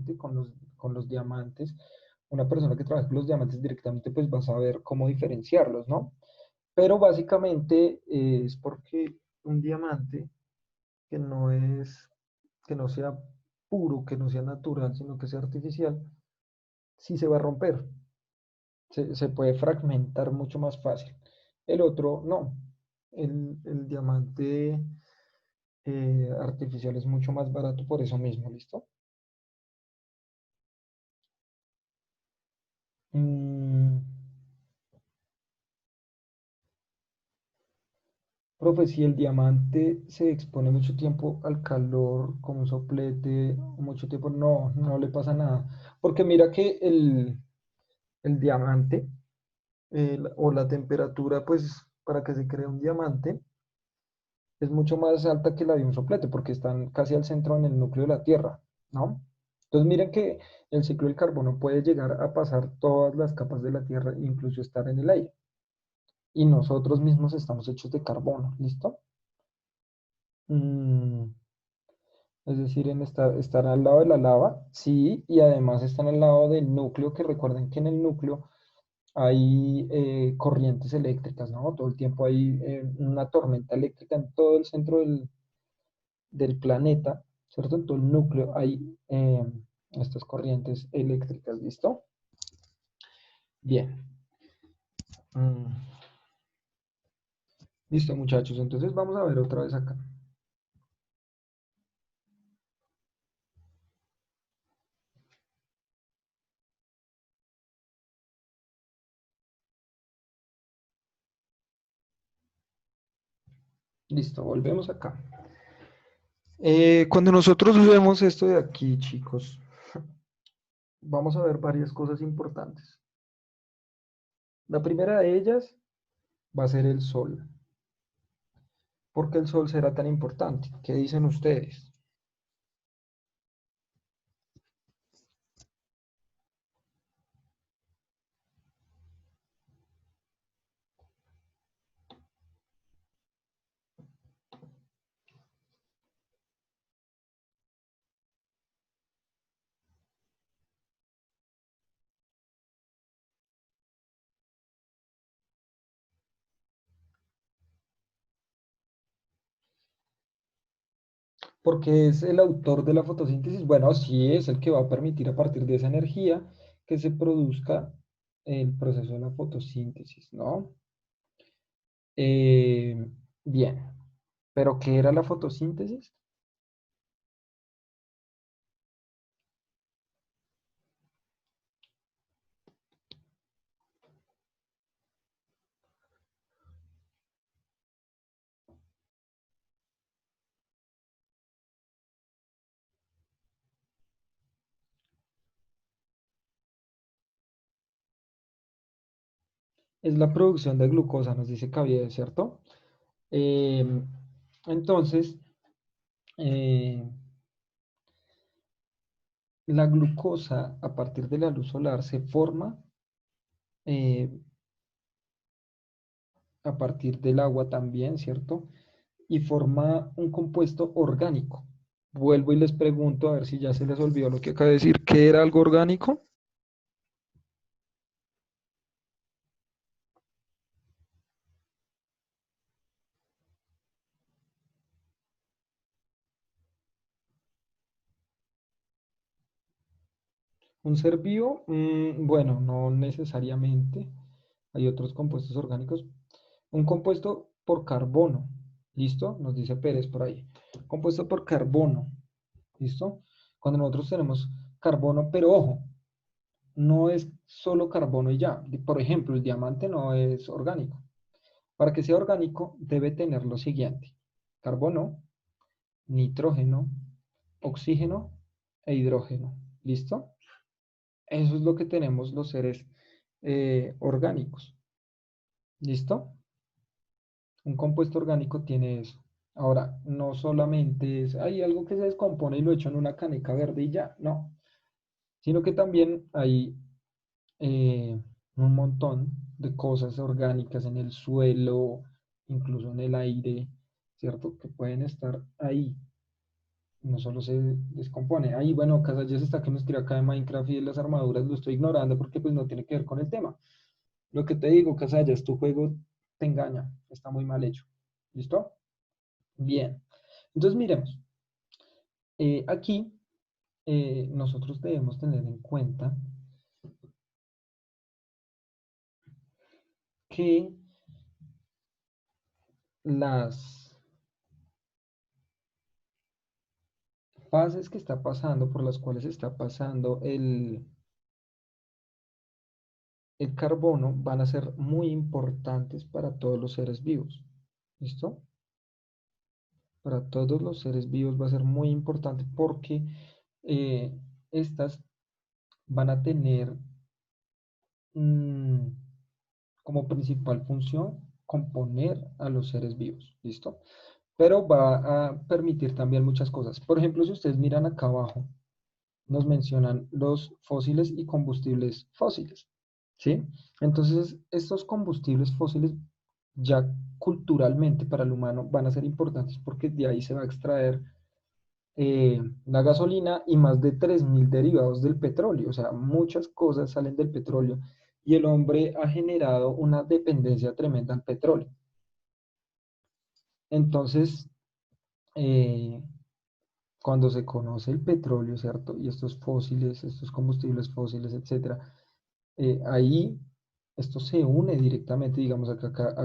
directamente con los diamantes. Una persona que trabaja con los diamantes directamente pues va a saber cómo diferenciarlos, ¿no? Pero básicamente es porque un diamante que no es, que no sea puro, que no sea natural, sino que sea artificial, sí se va a romper, se puede fragmentar mucho más fácil. El otro no. El diamante artificial es mucho más barato por eso mismo, ¿listo? Mm, profe, si el diamante se expone mucho tiempo al calor, como un soplete, mucho tiempo, no le pasa nada. Porque mira que el diamante o la temperatura, pues, para que se cree un diamante, es mucho más alta que la de un soplete, porque están casi al centro en el núcleo de la Tierra, ¿no? Entonces miren que el ciclo del carbono puede llegar a pasar todas las capas de la Tierra, incluso estar en el aire. Y nosotros mismos estamos hechos de carbono, ¿listo? Mm, es decir, estar al lado de la lava, sí, y además están al lado del núcleo, que recuerden que en el núcleo hay corrientes eléctricas, ¿no? Todo el tiempo hay una tormenta eléctrica en todo el centro del planeta, ¿cierto? En todo el núcleo hay estas corrientes eléctricas, ¿listo? Bien. Mm, listo, muchachos. Entonces vamos a ver otra vez acá. Listo, volvemos acá. Cuando nosotros vemos esto de aquí, chicos, vamos a ver varias cosas importantes. La primera de ellas va a ser el sol. ¿Por qué el sol será tan importante? ¿Qué dicen ustedes? Porque es el autor de la fotosíntesis. Bueno, sí, es el que va a permitir a partir de esa energía que se produzca el proceso de la fotosíntesis, ¿no? Eh, bien, pero ¿qué era la fotosíntesis? Es la producción de glucosa, nos dice Caviedes, ¿cierto? Eh, entonces, eh, la glucosa a partir de la luz solar se forma eh, a partir del agua también, ¿cierto? Y forma un compuesto orgánico. Vuelvo y les pregunto, a ver si ya se les olvidó lo que acabo de decir, ¿qué era algo orgánico? Un ser vivo, bueno, no necesariamente. Hay otros compuestos orgánicos. Un compuesto por carbono, ¿listo? Nos dice Pérez por ahí. Compuesto por carbono, ¿listo? Cuando nosotros tenemos carbono, pero ojo, no es solo carbono y ya. Por ejemplo, el diamante no es orgánico. Para que sea orgánico, debe tener lo siguiente: carbono, nitrógeno, oxígeno e hidrógeno. ¿Listo? Eso es lo que tenemos los seres orgánicos. ¿Listo? Un compuesto orgánico tiene eso. Ahora, no solamente es, hay algo que se descompone y lo echo en una caneca verde y ya, no. Sino que también hay eh, un montón de cosas orgánicas en el suelo, incluso en el aire, ¿cierto? Que pueden estar ahí. no solo se descompone. Ahí, bueno, Casallas está que nos tira acá de Minecraft y de las armaduras, lo estoy ignorando porque pues no tiene que ver con el tema. Lo que te digo, Casallas, tu juego te engaña, está muy mal hecho. ¿Listo? Bien. Entonces, miremos. Aquí nosotros debemos tener en cuenta que las fases que está pasando, por las cuales está pasando el carbono, van a ser muy importantes para todos los seres vivos. ¿Listo? Para todos los seres vivos va a ser muy importante porque eh, estas van a tener mm, como principal función componer a los seres vivos. ¿Listo? Pero va a permitir también muchas cosas. Por ejemplo, si ustedes miran acá abajo, nos mencionan los fósiles y combustibles fósiles, ¿sí? Entonces, estos combustibles fósiles ya culturalmente para el humano van a ser importantes porque de ahí se va a extraer la gasolina y más de 3.000 derivados del petróleo, o sea, muchas cosas salen del petróleo y el hombre ha generado una dependencia tremenda al petróleo. Entonces, eh, cuando se conoce el petróleo, ¿cierto? Y estos fósiles, estos combustibles fósiles, etcétera, ahí esto se une directamente, digamos, acá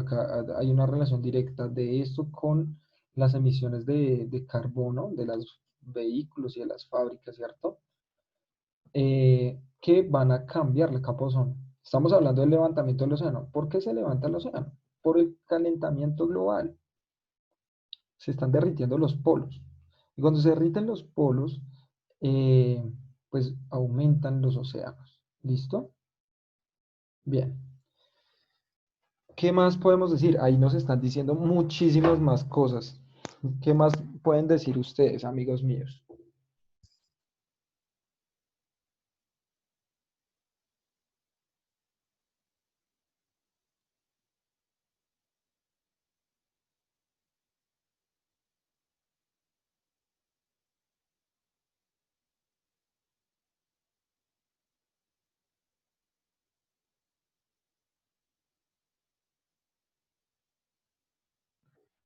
hay una relación directa de esto con las emisiones de carbono de los vehículos y de las fábricas, ¿cierto? Que van a cambiar la capa de ozono. Estamos hablando del levantamiento del océano. ¿Por qué se levanta el océano? Por el calentamiento global. Se están derritiendo los polos. Y cuando se derriten los polos, eh, pues aumentan los océanos. ¿Listo? Bien. ¿Qué más podemos decir? Ahí nos están diciendo muchísimas más cosas. ¿Qué más pueden decir ustedes, amigos míos?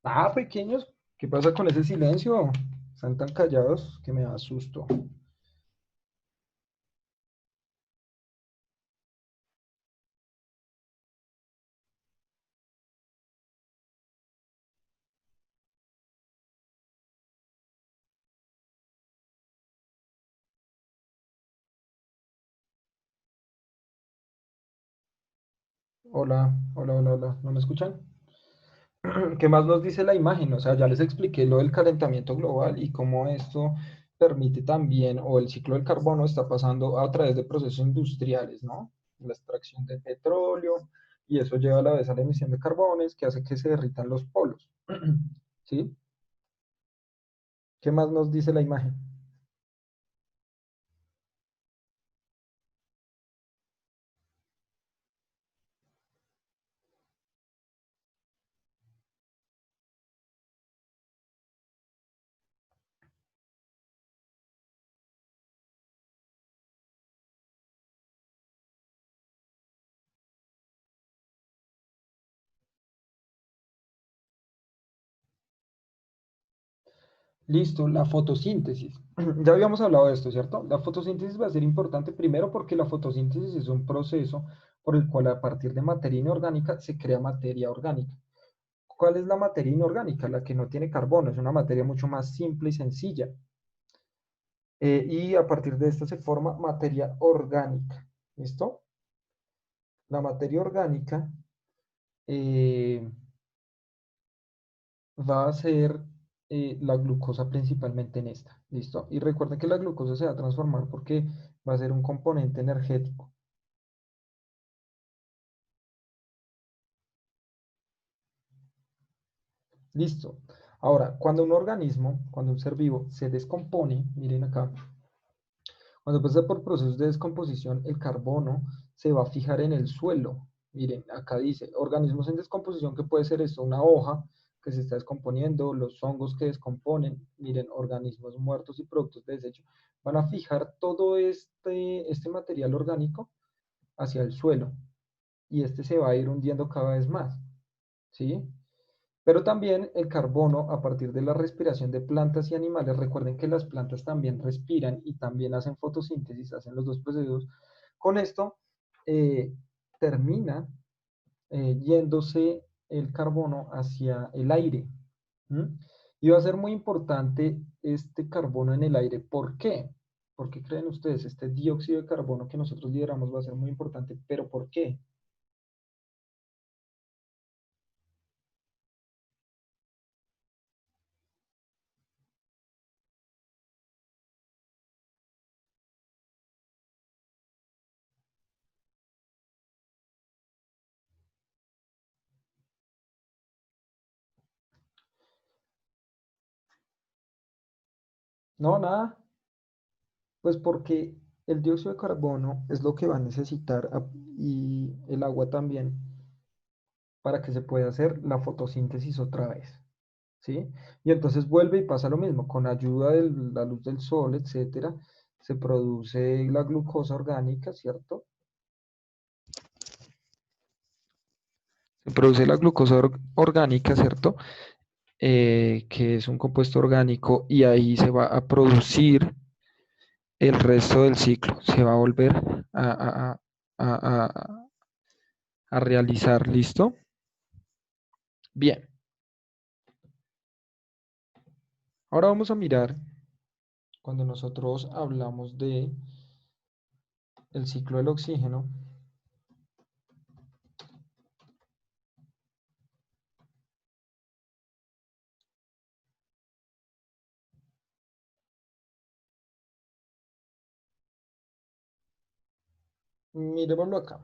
Ah, pequeños, ¿qué pasa con ese silencio? Están tan callados que me da susto. Hola, hola, hola, hola. ¿No me escuchan? ¿Qué más nos dice la imagen? O sea, ya les expliqué lo del calentamiento global y cómo esto permite también, o el ciclo del carbono está pasando a través de procesos industriales, ¿no? La extracción de petróleo y eso lleva a la vez a la emisión de carbones que hace que se derritan los polos. ¿Sí? ¿Qué más nos dice la imagen? Listo, la fotosíntesis. Ya habíamos hablado de esto, ¿cierto? La fotosíntesis va a ser importante primero porque la fotosíntesis es un proceso por el cual a partir de materia inorgánica se crea materia orgánica. ¿Cuál es la materia inorgánica? La que no tiene carbono, es una materia mucho más simple y sencilla. Y a partir de esta se forma materia orgánica. ¿Listo? La materia orgánica eh, va a ser la glucosa principalmente en esta. ¿Listo? Y recuerden que la glucosa se va a transformar porque va a ser un componente energético. ¿Listo? Ahora, cuando un organismo, cuando un ser vivo se descompone, miren acá, cuando pasa por procesos de descomposición, el carbono se va a fijar en el suelo. Miren, acá dice, organismos en descomposición, que puede ser esto, una hoja, que se está descomponiendo, los hongos que descomponen, miren, organismos muertos y productos de desecho, van a fijar todo este material orgánico hacia el suelo y este se va a ir hundiendo cada vez más, ¿sí? Pero también el carbono, a partir de la respiración de plantas y animales, recuerden que las plantas también respiran y también hacen fotosíntesis, hacen los dos procesos. Con esto eh, termina yéndose el carbono hacia el aire. ¿Mm? Y va a ser muy importante este carbono en el aire. ¿Por qué? ¿Por qué creen ustedes? Este dióxido de carbono que nosotros liberamos va a ser muy importante, pero ¿por qué? No, nada. Pues porque el dióxido de carbono es lo que va a necesitar y el agua también para que se pueda hacer la fotosíntesis otra vez, ¿sí? Y entonces vuelve y pasa lo mismo, con ayuda de la luz del sol, etcétera, se produce la glucosa orgánica, ¿cierto? Se produce la glucosa orgánica, ¿cierto? Que es un compuesto orgánico y ahí se va a producir el resto del ciclo, se va a volver a, a- a realizar, ¿listo? Bien, ahora vamos a mirar cuando nosotros hablamos de el ciclo del oxígeno. Miremoslo acá.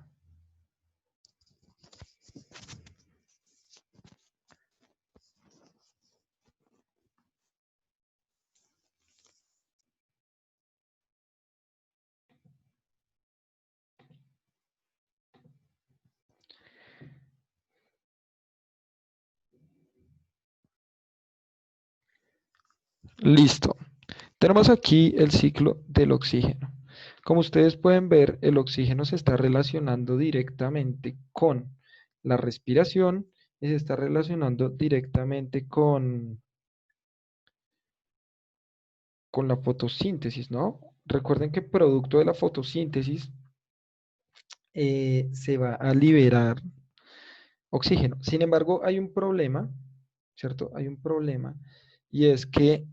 Listo. Tenemos aquí el ciclo del oxígeno. Como ustedes pueden ver, el oxígeno se está relacionando directamente con la respiración y se está relacionando directamente con la fotosíntesis, ¿no? Recuerden que producto de la fotosíntesis se va a liberar oxígeno. Sin embargo, hay un problema, ¿cierto? Hay un problema y es que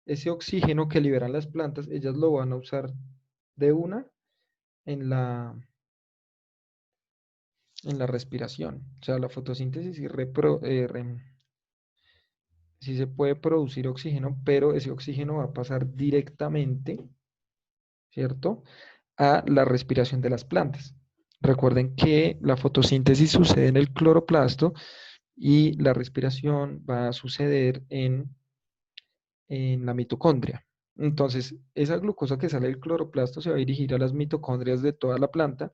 ese oxígeno que liberan las plantas, ellas lo van a usar de una en en la respiración. O sea, la fotosíntesis sí se puede producir oxígeno, pero ese oxígeno va a pasar directamente, ¿cierto? A la respiración de las plantas. Recuerden que la fotosíntesis sucede en el cloroplasto y la respiración va a suceder en la mitocondria. Entonces, esa glucosa que sale del cloroplasto se va a dirigir a las mitocondrias de toda la planta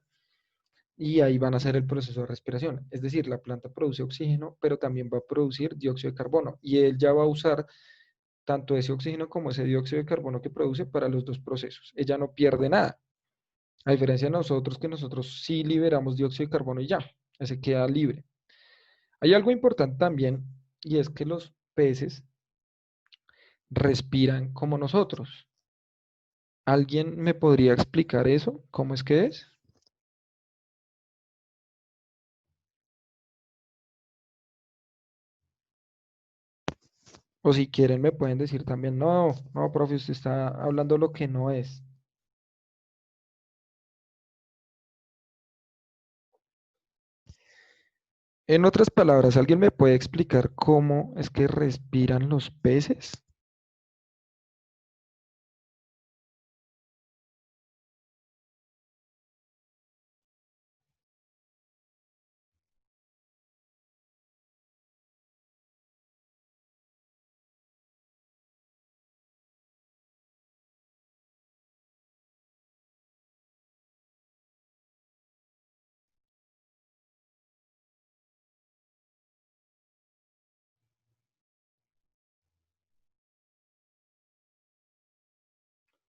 y ahí van a hacer el proceso de respiración. Es decir, la planta produce oxígeno, pero también va a producir dióxido de carbono y él ya va a usar tanto ese oxígeno como ese dióxido de carbono que produce para los dos procesos. Ella no pierde nada. A diferencia de nosotros, que nosotros sí liberamos dióxido de carbono y ya, ese queda libre. Hay algo importante también y es que los peces respiran como nosotros. ¿Alguien me podría explicar eso? ¿Cómo es que es? O si quieren me pueden decir también, no, no, profe, usted está hablando lo que no es. En otras palabras, ¿alguien me puede explicar cómo es que respiran los peces?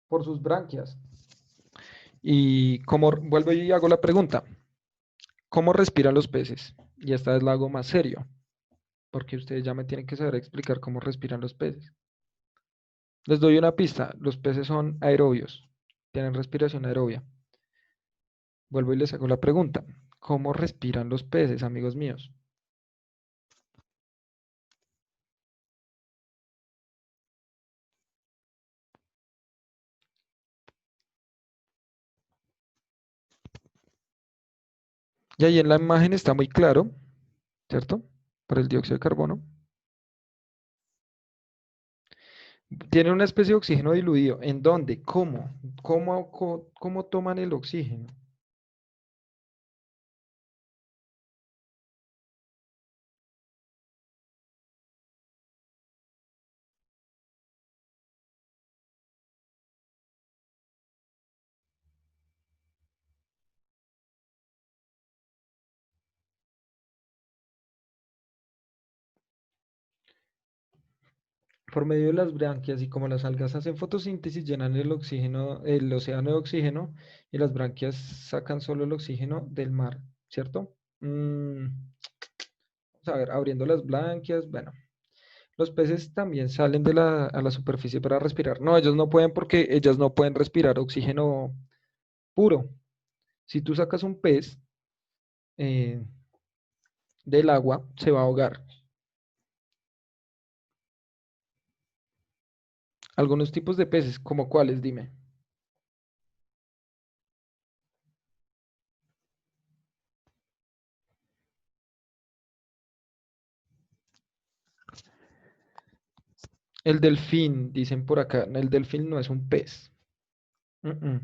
por sus branquias. Y como vuelvo y hago la pregunta, ¿cómo respiran los peces? Y esta vez la hago más serio, porque ustedes ya me tienen que saber explicar cómo respiran los peces. Les doy una pista, los peces son aerobios, tienen respiración aerobia. Vuelvo y les hago la pregunta, ¿cómo respiran los peces, amigos míos? Y ahí en la imagen está muy claro, ¿cierto? Para el dióxido de carbono. Tiene una especie de oxígeno diluido. ¿En dónde? ¿Cómo? ¿Cómo toman el oxígeno? Por medio de las branquias y como las algas hacen fotosíntesis, llenan el oxígeno, el océano de oxígeno y las branquias sacan solo el oxígeno del mar, ¿cierto? Vamos a ver, abriendo las branquias, bueno, los peces también salen a la superficie para respirar. No, ellos no pueden porque ellas no pueden respirar oxígeno puro. Si tú sacas un pez eh, del agua, se va a ahogar. Algunos tipos de peces, ¿como cuáles? Dime. El delfín, dicen por acá. El delfín no es un pez. Mm, mm.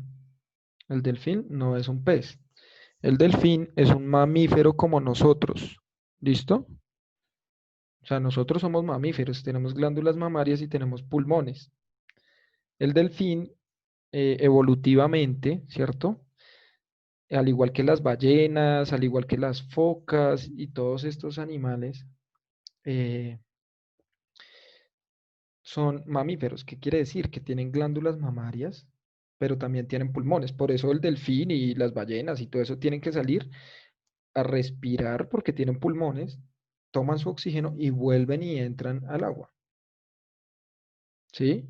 El delfín no es un pez. El delfín es un mamífero como nosotros. ¿Listo? O sea, nosotros somos mamíferos, tenemos glándulas mamarias y tenemos pulmones. El delfín, evolutivamente, ¿cierto? Al igual que las ballenas, al igual que las focas y todos estos animales, eh, son mamíferos. ¿Qué quiere decir? Que tienen glándulas mamarias, pero también tienen pulmones. Por eso el delfín y las ballenas y todo eso tienen que salir a respirar porque tienen pulmones, toman su oxígeno y vuelven y entran al agua. ¿Sí?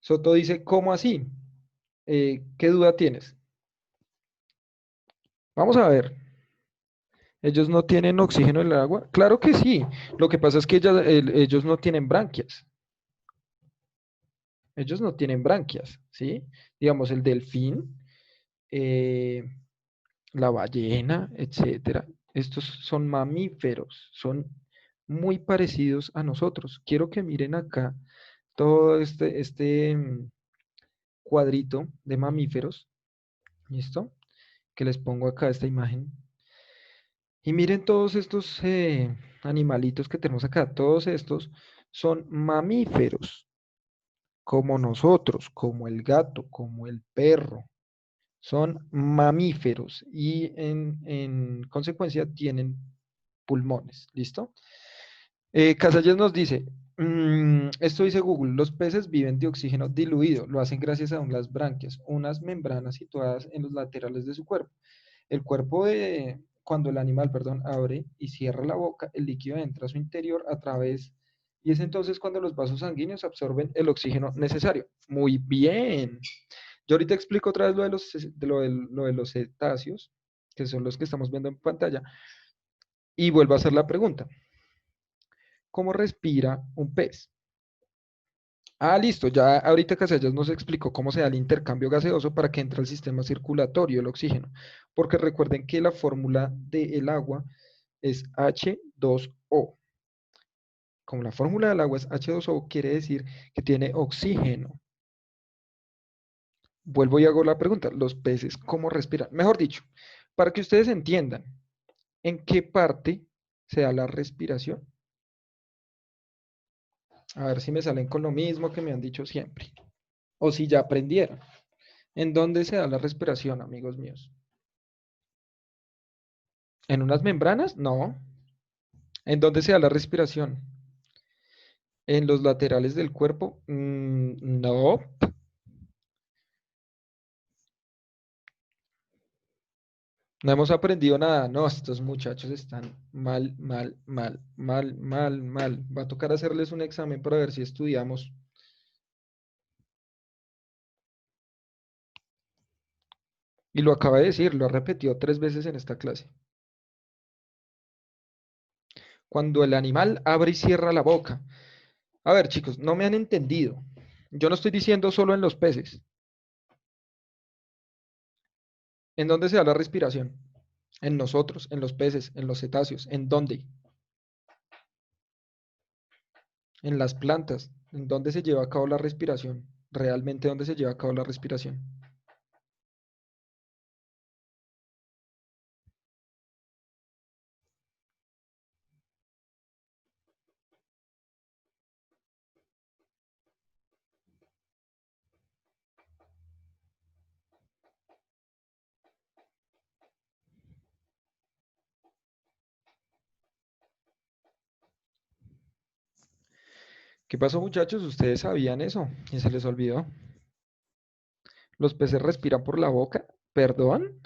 Soto dice, ¿cómo así? ¿Qué duda tienes? Vamos a ver. ¿Ellos no tienen oxígeno en el agua? Claro que sí. Lo que pasa es que ellos no tienen branquias. Ellos no tienen branquias, ¿sí? Digamos, el delfín, eh, la ballena, etcétera. Estos son mamíferos, son muy parecidos a nosotros. Quiero que miren acá todo este cuadrito de mamíferos, ¿listo? Que les pongo acá esta imagen. Y miren todos estos animalitos que tenemos acá, todos estos son mamíferos, como nosotros, como el gato, como el perro. Son mamíferos y en consecuencia tienen pulmones. ¿Listo? Casalles nos dice, esto dice Google, los peces viven de oxígeno diluido, lo hacen gracias a las branquias, unas membranas situadas en los laterales de su cuerpo. El cuerpo cuando el animal, perdón, abre y cierra la boca, el líquido entra a su interior a través, y es entonces cuando los vasos sanguíneos absorben el oxígeno necesario. Muy bien. Yo ahorita explico otra vez lo de los cetáceos, que son los que estamos viendo en pantalla, y vuelvo a hacer la pregunta. ¿Cómo respira un pez? Ah, listo, ya ahorita Casellas nos explicó cómo se da el intercambio gaseoso para que entre al sistema circulatorio el oxígeno, porque recuerden que la fórmula del agua es H2O. Como la fórmula del agua es H2O, quiere decir que tiene oxígeno. Vuelvo y hago la pregunta, ¿los peces cómo respiran? Mejor dicho, para que ustedes entiendan en qué parte se da la respiración. A ver si me salen con lo mismo que me han dicho siempre. O si ya aprendieron. ¿En dónde se da la respiración, amigos míos? ¿En unas membranas? No. ¿En dónde se da la respiración? ¿En los laterales del cuerpo? No. No. No hemos aprendido nada. No, estos muchachos están mal, mal, mal, mal, mal, mal. Va a tocar hacerles un examen para ver si estudiamos. Y lo acaba de decir, lo ha repetido 3 veces en esta clase. Cuando el animal abre y cierra la boca. A ver, chicos, no me han entendido. Yo no estoy diciendo solo en los peces. ¿En dónde se da la respiración? En nosotros, en los peces, en los cetáceos. ¿En dónde? En las plantas. ¿En dónde se lleva a cabo la respiración? Realmente, ¿dónde se lleva a cabo la respiración? ¿Qué pasó, muchachos? ¿Ustedes sabían eso? ¿Y se les olvidó? ¿Los peces respiran por la boca? ¿Perdón?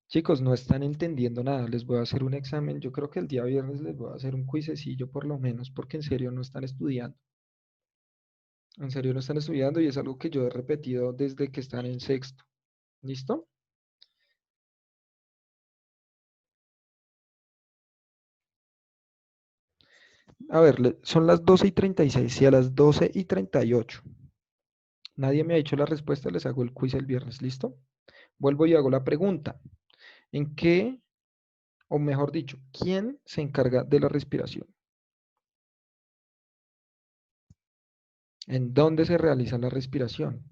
Chicos, no están entendiendo nada. Les voy a hacer un examen. Yo creo que el día viernes les voy a hacer un cuisecillo por lo menos, porque en serio no están estudiando. En serio no están estudiando y es algo que yo he repetido desde que están en sexto. ¿Listo? A ver, son las 12:36 y a las 12:38 nadie me ha dicho la respuesta, les hago el quiz el viernes. ¿Listo? Vuelvo y hago la pregunta. ¿En qué, o mejor dicho, quién se encarga de la respiración? ¿En dónde se realiza la respiración?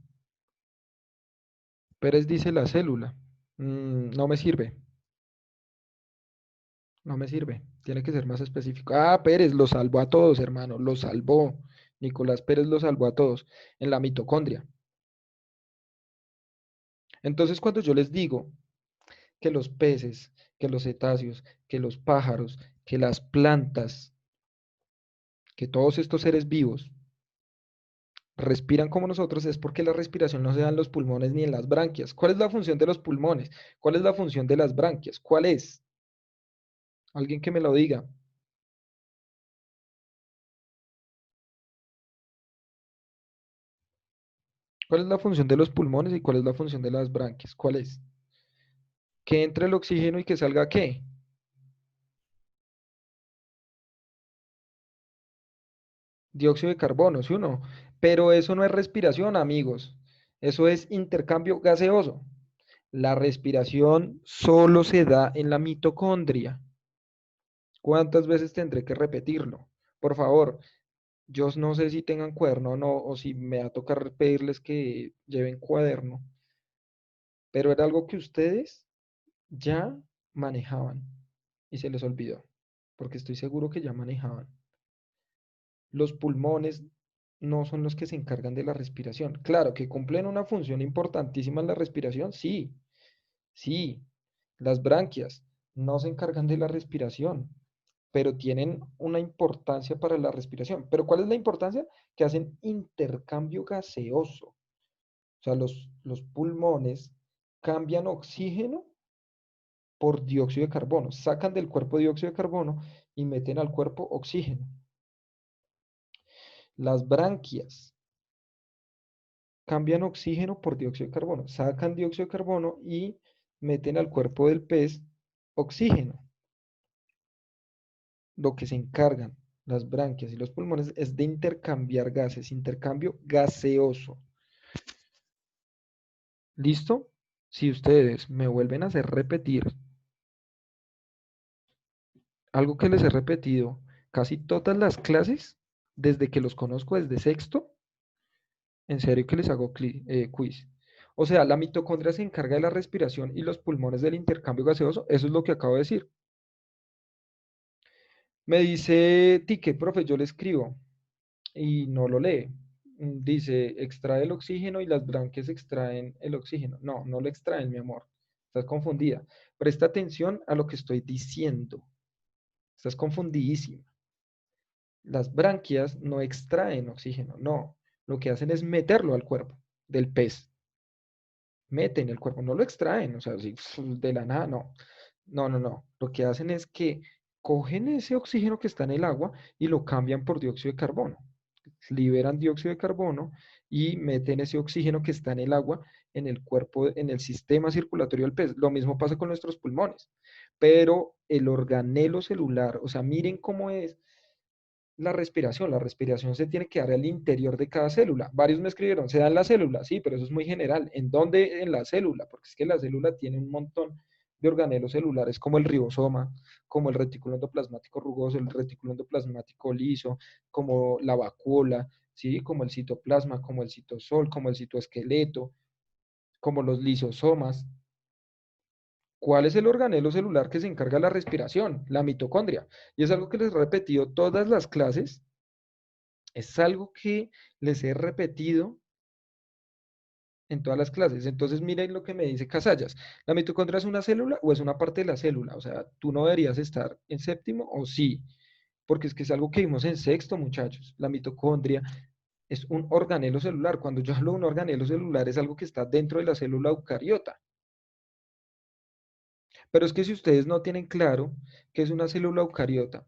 Pérez dice la célula. No me sirve, no me sirve. Tiene que ser más específico. Ah, Pérez lo salvó a todos, hermano, lo salvó. Nicolás Pérez lo salvó a todos en la mitocondria. Entonces, cuando yo les digo que los peces, que los cetáceos, que los pájaros, que las plantas, que todos estos seres vivos respiran como nosotros, es porque la respiración no se da en los pulmones ni en las branquias. ¿Cuál es la función de los pulmones? ¿Cuál es la función de las branquias? ¿Cuál es? Alguien que me lo diga. ¿Cuál es la función de los pulmones y cuál es la función de las branquias? ¿Cuál es? Que entre el oxígeno y que salga ¿qué? Dióxido de carbono, ¿sí o no? Pero eso no es respiración, amigos. Eso es intercambio gaseoso. La respiración solo se da en la mitocondria. ¿Cuántas veces tendré que repetirlo? Por favor, yo no sé si tengan cuaderno o no, o si me va a tocar pedirles que lleven cuaderno, pero era algo que ustedes ya manejaban y se les olvidó, porque estoy seguro que ya manejaban. Los pulmones no son los que se encargan de la respiración. Claro, que cumplen una función importantísima en la respiración, sí, sí. Las branquias no se encargan de la respiración, pero tienen una importancia para la respiración. ¿Pero cuál es la importancia? Que hacen intercambio gaseoso. O sea, los pulmones cambian oxígeno por dióxido de carbono, sacan del cuerpo dióxido de carbono y meten al cuerpo oxígeno. Las branquias cambian oxígeno por dióxido de carbono, sacan dióxido de carbono y meten al cuerpo del pez oxígeno. Lo que se encargan las branquias y los pulmones es de intercambiar gases, intercambio gaseoso. ¿Listo? Si ustedes me vuelven a hacer repetir algo que les he repetido casi todas las clases, desde que los conozco desde sexto, en serio que les hago quiz. O sea, la mitocondria se encarga de la respiración y los pulmones del intercambio gaseoso. Eso es lo que acabo de decir. Me dice Tique, profe, yo le escribo y no lo lee. Dice, extrae el oxígeno y las branquias extraen el oxígeno. No, no lo extraen, mi amor. Estás confundida. Presta atención a lo que estoy diciendo. Estás confundidísima. Las branquias no extraen oxígeno, no. Lo que hacen es meterlo al cuerpo del pez. Meten el cuerpo, no lo extraen, o sea, así, de la nada, no. No, no, no. Lo que hacen es que cogen ese oxígeno que está en el agua y lo cambian por dióxido de carbono. Liberan dióxido de carbono y meten ese oxígeno que está en el agua en el cuerpo, en el sistema circulatorio del pez. Lo mismo pasa con nuestros pulmones, pero el organelo celular, o sea, miren cómo es la respiración se tiene que dar al interior de cada célula. Varios me escribieron, se da en la célula, sí, pero eso es muy general. ¿En dónde? En la célula, porque es que la célula tiene un montón de organelos celulares como el ribosoma, como el retículo endoplasmático rugoso, el retículo endoplasmático liso, como la vacuola, ¿sí? Como el citoplasma, como el citosol, como el citoesqueleto, como los lisosomas. ¿Cuál es el organelo celular que se encarga de la respiración? La mitocondria. Y es algo que les he repetido todas las clases. Es algo que les he repetido en todas las clases. Entonces, miren lo que me dice Casallas. ¿La mitocondria es una célula o es una parte de la célula? O sea, tú no deberías estar en séptimo o sí, porque es que es algo que vimos en sexto, muchachos. La mitocondria es un organelo celular. Cuando yo hablo de un organelo celular, es algo que está dentro de la célula eucariota. Pero es que si ustedes no tienen claro qué es una célula eucariota,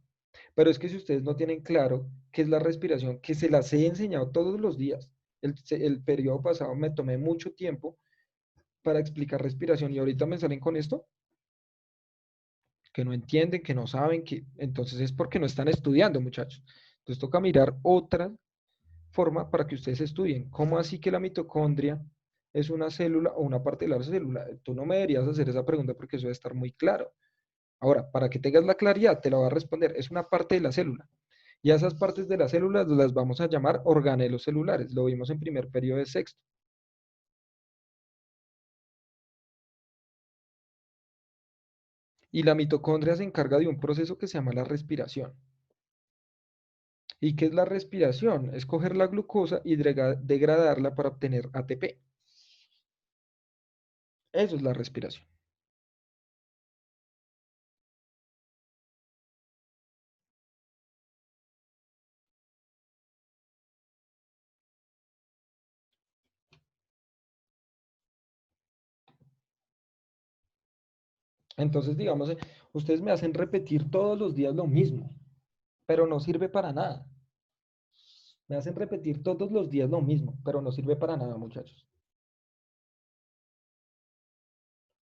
pero es que si ustedes no tienen claro qué es la respiración, que se las he enseñado todos los días, el periodo pasado me tomé mucho tiempo para explicar respiración y ahorita me salen con esto, que no entienden, que no saben, que entonces es porque no están estudiando, muchachos. Entonces toca mirar otra forma para que ustedes estudien. ¿Cómo así que la mitocondria es una célula o una parte de la célula? Tú no me deberías hacer esa pregunta porque eso debe estar muy claro. Ahora, para que tengas la claridad, te la voy a responder. Es una parte de la célula. Y a esas partes de las células las vamos a llamar organelos celulares. Lo vimos en primer periodo de sexto. Y la mitocondria se encarga de un proceso que se llama la respiración. ¿Y qué es la respiración? Es coger la glucosa y degradarla para obtener ATP. Eso es la respiración. Entonces, digamos, ustedes me hacen repetir todos los días lo mismo, pero no sirve para nada. Me hacen repetir todos los días lo mismo, pero no sirve para nada, muchachos.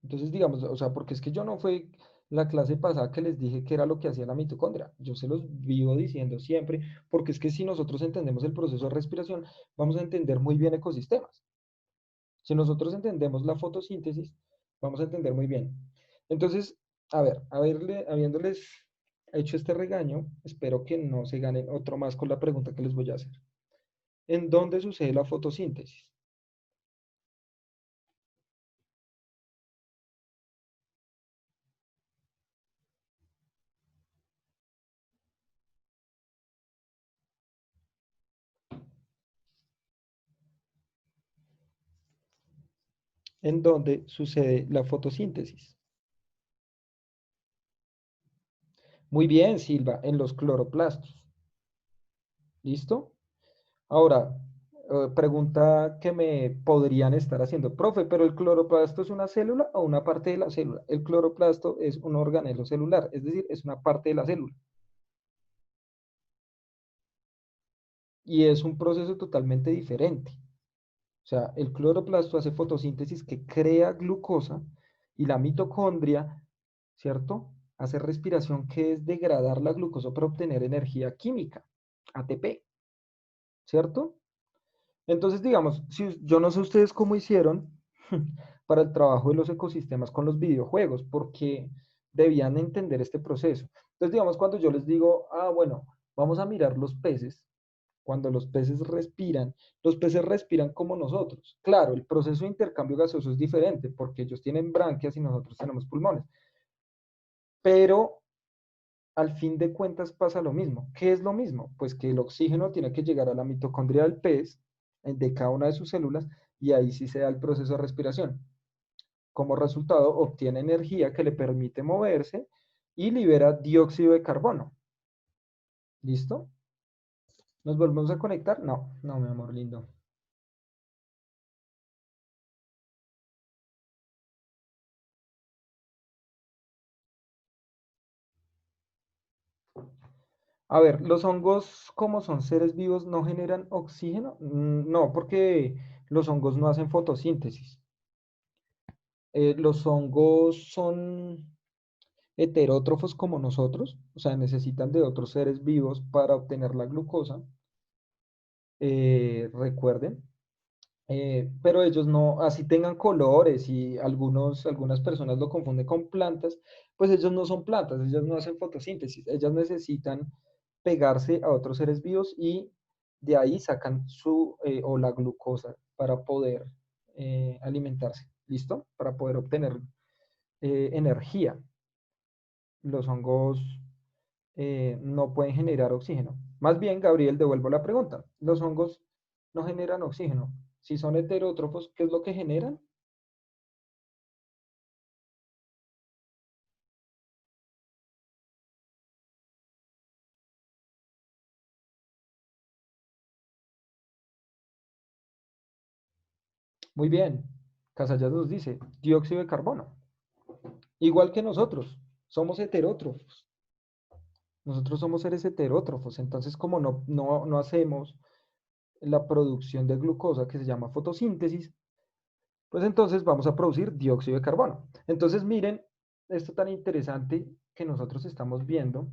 Entonces, digamos, o sea, porque es que yo no fue la clase pasada que les dije que era lo que hacía la mitocondria. Yo se los vivo diciendo siempre, porque es que si nosotros entendemos el proceso de respiración, vamos a entender muy bien ecosistemas. Si nosotros entendemos la fotosíntesis, vamos a entender muy bien. Entonces, a ver, habiéndoles hecho este regaño, espero que no se ganen otro más con la pregunta que les voy a hacer. ¿En dónde sucede la fotosíntesis? ¿En dónde sucede la fotosíntesis? Muy bien, Silva, en los cloroplastos. ¿Listo? Ahora, pregunta que me podrían estar haciendo, profe, pero ¿el cloroplasto es una célula o una parte de la célula? El cloroplasto es un organelo celular, es decir, es una parte de la célula. Y es un proceso totalmente diferente. O sea, el cloroplasto hace fotosíntesis que crea glucosa y la mitocondria, ¿cierto? Hace respiración que es degradar la glucosa para obtener energía química, ATP, ¿cierto? Entonces, digamos, si yo no sé ustedes cómo hicieron para el trabajo de los ecosistemas con los videojuegos, porque debían entender este proceso. Entonces, digamos, cuando yo les digo, ah, bueno, vamos a mirar los peces, cuando los peces respiran como nosotros. Claro, el proceso de intercambio gaseoso es diferente, porque ellos tienen branquias y nosotros tenemos pulmones, pero al fin de cuentas pasa lo mismo. ¿Qué es lo mismo? Pues que el oxígeno tiene que llegar a la mitocondria del pez, de cada una de sus células, y ahí sí se da el proceso de respiración. Como resultado, obtiene energía que le permite moverse y libera dióxido de carbono. ¿Listo? ¿Nos volvemos a conectar? No, no, mi amor lindo. A ver, ¿los hongos, como son seres vivos, no generan oxígeno? No, porque los hongos no hacen fotosíntesis. Los hongos son heterótrofos como nosotros, o sea, necesitan de otros seres vivos para obtener la glucosa, recuerden. Pero ellos no, así tengan colores y algunas personas lo confunden con plantas, pues ellos no son plantas, ellos no hacen fotosíntesis, ellas necesitan pegarse a otros seres vivos y de ahí sacan o la glucosa para poder alimentarse, ¿listo? Para poder obtener energía. Los hongos no pueden generar oxígeno. Más bien, Gabriel, devuelvo la pregunta. Los hongos no generan oxígeno. Si son heterótrofos, ¿qué es lo que generan? Muy bien. Casallas nos dice dióxido de carbono. Igual que nosotros, somos heterótrofos. Nosotros somos seres heterótrofos. Entonces, como no hacemos la producción de glucosa que se llama fotosíntesis, pues entonces vamos a producir dióxido de carbono. Entonces, miren esto tan interesante que nosotros estamos viendo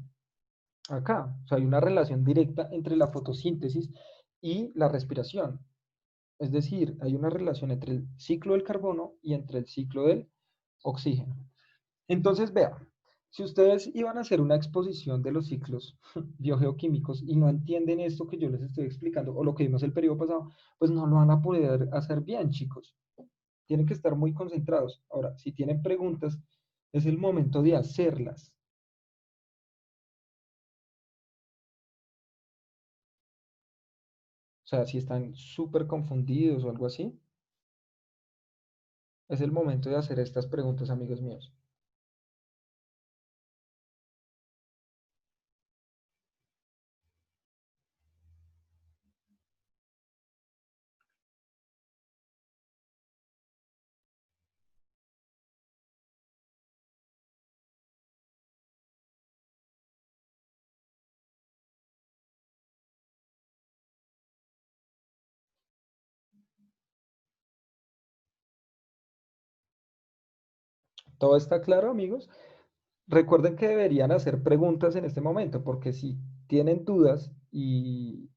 acá. O sea, hay una relación directa entre la fotosíntesis y la respiración. Es decir, hay una relación entre el ciclo del carbono y entre el ciclo del oxígeno. Entonces, vean, si ustedes iban a hacer una exposición de los ciclos biogeoquímicos y no entienden esto que yo les estoy explicando o lo que vimos el periodo pasado, pues no lo van a poder hacer bien, chicos. Tienen que estar muy concentrados. Ahora, si tienen preguntas, es el momento de hacerlas. O sea, si están súper confundidos o algo así, es el momento de hacer estas preguntas, amigos míos. ¿Todo está claro, amigos? Recuerden que deberían hacer preguntas en este momento, porque si tienen dudas y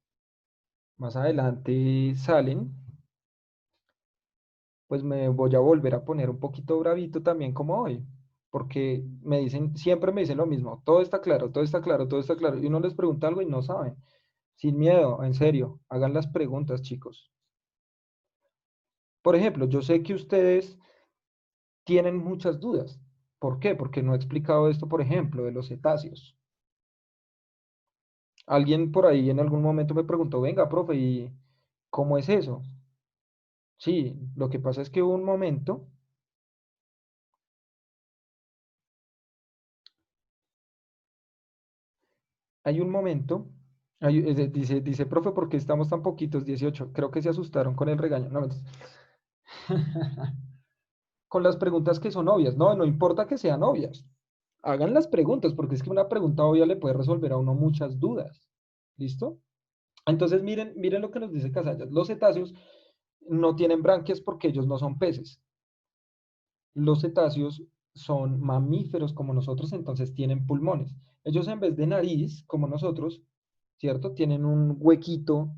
más adelante salen, pues me voy a volver a poner un poquito bravito también como hoy, porque me dicen, siempre me dicen lo mismo, todo está claro, todo está claro, todo está claro, y uno les pregunta algo y no saben. Sin miedo, en serio, hagan las preguntas, chicos. Por ejemplo, yo sé que ustedes tienen muchas dudas. ¿Por qué? Porque no he explicado esto, por ejemplo, de los cetáceos. Alguien por ahí en algún momento me preguntó, venga, profe, ¿y cómo es eso? Sí, lo que pasa es que hubo un momento, hay un momento, dice, profe, ¿por qué estamos tan poquitos? 18. Creo que se asustaron con el regaño. No, mentiras. Con las preguntas que son obvias. No, no importa que sean obvias. Hagan las preguntas, porque es que una pregunta obvia le puede resolver a uno muchas dudas. ¿Listo? Entonces, miren lo que nos dice Casallas. Los cetáceos no tienen branquias porque ellos no son peces. Los cetáceos son mamíferos como nosotros, entonces tienen pulmones. Ellos en vez de nariz, como nosotros, ¿cierto? Tienen un huequito,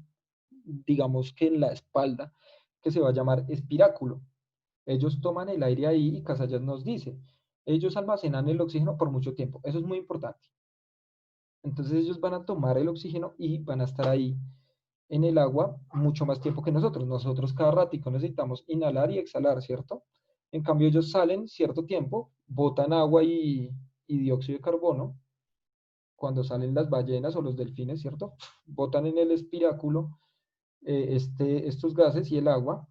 digamos que en la espalda, que se va a llamar espiráculo. Ellos toman el aire ahí y Casallas nos dice, ellos almacenan el oxígeno por mucho tiempo. Eso es muy importante. Entonces ellos van a tomar el oxígeno y van a estar ahí en el agua mucho más tiempo que nosotros. Nosotros cada ratico necesitamos inhalar y exhalar, ¿cierto? En cambio ellos salen cierto tiempo, botan agua y dióxido de carbono. Cuando salen las ballenas o los delfines, ¿cierto? Botan en el espiráculo estos gases y el agua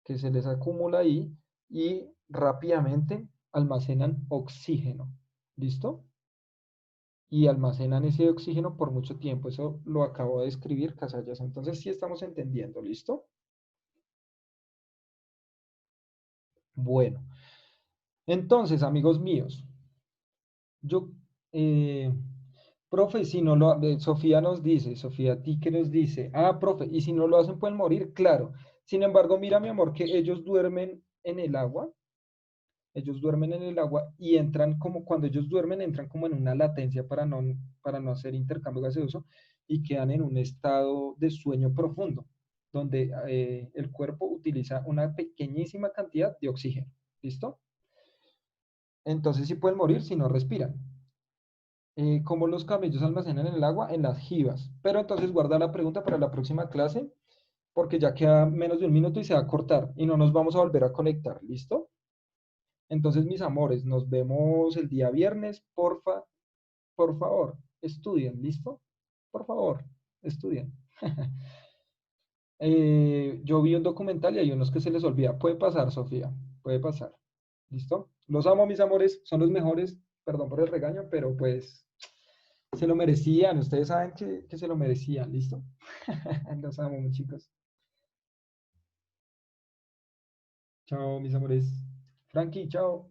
que se les acumula ahí y rápidamente almacenan oxígeno. ¿Listo? y almacenan ese oxígeno por mucho tiempo. Eso lo acabo de escribir Casallas. Entonces sí estamos entendiendo, ¿listo? Bueno, entonces, amigos míos, yo, eh, profe, si no lo, Sofía nos dice, Sofía, ¿a ti qué nos dice? Ah, profe, y si no lo hacen pueden morir, claro. Sin embargo, mira, mi amor, que ellos duermen en el agua. Ellos duermen en el agua y entran como, cuando ellos duermen, entran como en una latencia para no hacer intercambio gaseoso y quedan en un estado de sueño profundo, donde el cuerpo utiliza una pequeñísima cantidad de oxígeno. ¿Listo? Entonces sí pueden morir si no respiran. ¿Cómo los camellos almacenan el agua? En las jivas. Pero entonces guarda la pregunta para la próxima clase, porque ya queda menos de un minuto y se va a cortar y no nos vamos a volver a conectar. ¿Listo? Entonces, mis amores, nos vemos el día viernes. Por favor, estudien, ¿listo? Por favor, estudien. Yo vi un documental y hay unos que se les olvida. Puede pasar, Sofía, puede pasar. ¿Listo? Los amo, mis amores, son los mejores. Perdón por el regaño, pero pues se lo merecían. Ustedes saben que se lo merecían, ¿listo? Los amo, mis chicos. Chao, mis amores. Frankie, chao.